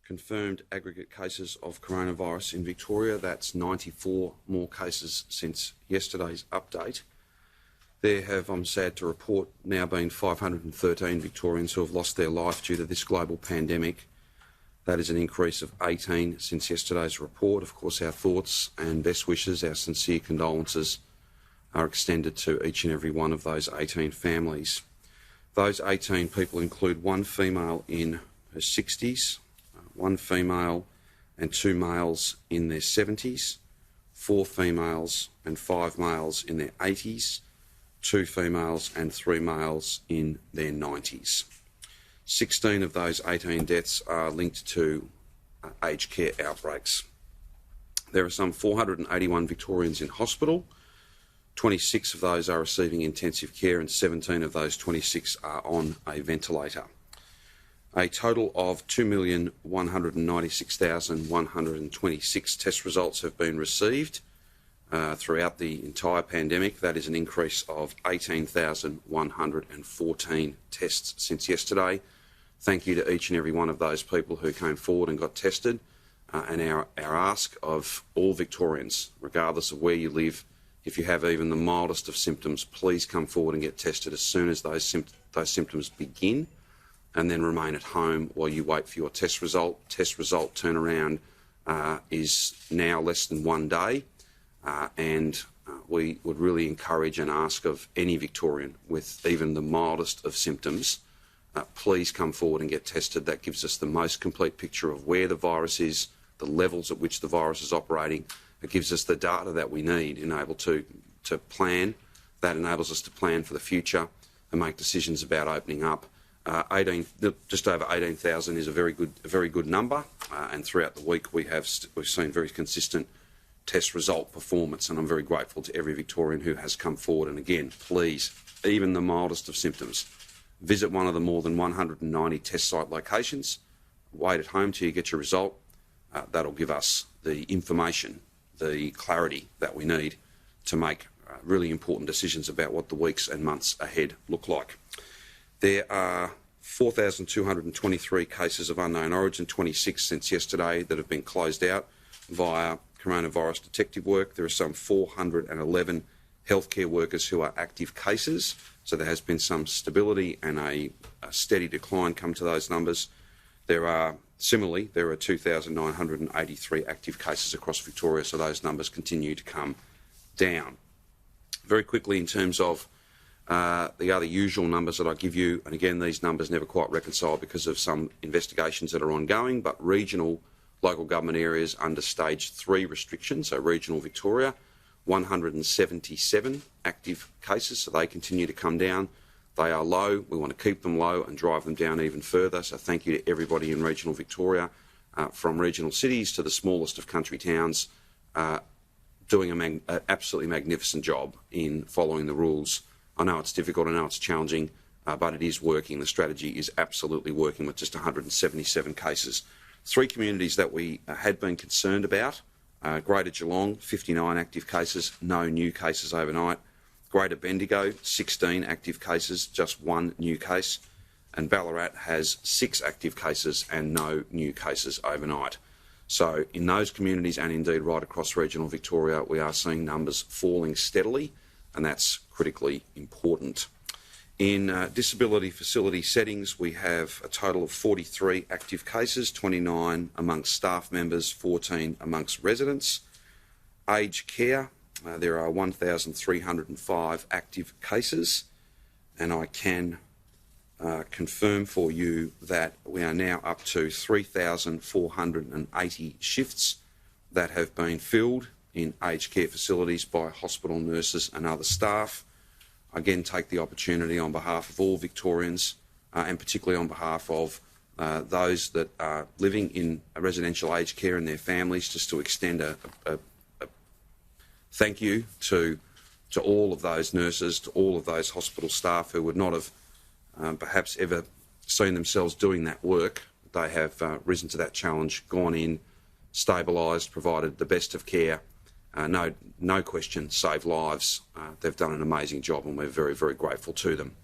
confirmed aggregate cases of coronavirus in Victoria. That's 94 more cases since yesterday's update. There have, I'm sad to report, now been 513 Victorians who have lost their life due to this global pandemic. That is an increase of 18 since yesterday's report. Of course, our thoughts and best wishes, our sincere condolences are extended to each and every one of those 18 families. Those 18 people include one female in her 60s, one female and two males in their 70s, four females and five males in their 80s, two females and three males in their 90s. 16 of those 18 deaths are linked to aged care outbreaks. There are some 481 Victorians in hospital. 26 of those are receiving intensive care and 17 of those 26 are on a ventilator. A total of 2,196,126 test results have been received throughout the entire pandemic. That is an increase of 18,114 tests since yesterday. Thank you to each and every one of those people who came forward and got tested. And our ask of all Victorians, regardless of where you live, if you have even the mildest of symptoms, please come forward and get tested as soon as those symptoms begin, and then remain at home while you wait for your test result. Test result turnaround is now less than 1 day, and we would really encourage and ask of any Victorian with even the mildest of symptoms, please come forward and get tested. That gives us the most complete picture of where the virus is, the levels at which the virus is operating. It gives us the data that we need and able to plan. That enables us to plan for the future and make decisions about opening up. Just over 18,000 is a very good number, and throughout the week we've seen very consistent test result performance, and I'm very grateful to every Victorian who has come forward. And again, please, even the mildest of symptoms, visit one of the more than 190 test site locations. Wait at home till you get your result. That'll give us the information, the clarity that we need to make really important decisions about what the weeks and months ahead look like. There are 4,223 cases of unknown origin, 26 since yesterday, that have been closed out via coronavirus detective work. There are some 411 healthcare workers who are active cases, so there has been some stability and a steady decline come to those numbers. Similarly, there are 2,983 active cases across Victoria, so those numbers continue to come down. Very quickly, in terms of the other usual numbers that I give you, and again, these numbers never quite reconcile because of some investigations that are ongoing, but regional local government areas under stage 3 restrictions, so regional Victoria, 177 active cases, so they continue to come down. They are low. We want to keep them low and drive them down even further. So thank you to everybody in regional Victoria, from regional cities to the smallest of country towns, doing an absolutely magnificent job in following the rules. I know it's difficult, I know it's challenging, but it is working. The strategy is absolutely working with just 177 cases. 3 communities that we had been concerned about: Greater Geelong, 59 active cases, no new cases overnight. Greater Bendigo, 16 active cases, just 1 new case. And Ballarat has 6 active cases and no new cases overnight. So in those communities, and indeed right across regional Victoria, we are seeing numbers falling steadily, and that's critically important. In disability facility settings, we have a total of 43 active cases, 29 amongst staff members, 14 amongst residents. Aged care, there are 1,305 active cases, and I can confirm for you that we are now up to 3,480 shifts that have been filled in aged care facilities by hospital nurses and other staff. I again take the opportunity on behalf of all Victorians, and particularly on behalf of those that are living in residential aged care and their families, just to extend a thank you to all of those nurses, to all of those hospital staff who would not have perhaps ever seen themselves doing that work. They have risen to that challenge, gone in, stabilised, provided the best of care, no question, saved lives. They've done an amazing job, and we're very, very grateful to them.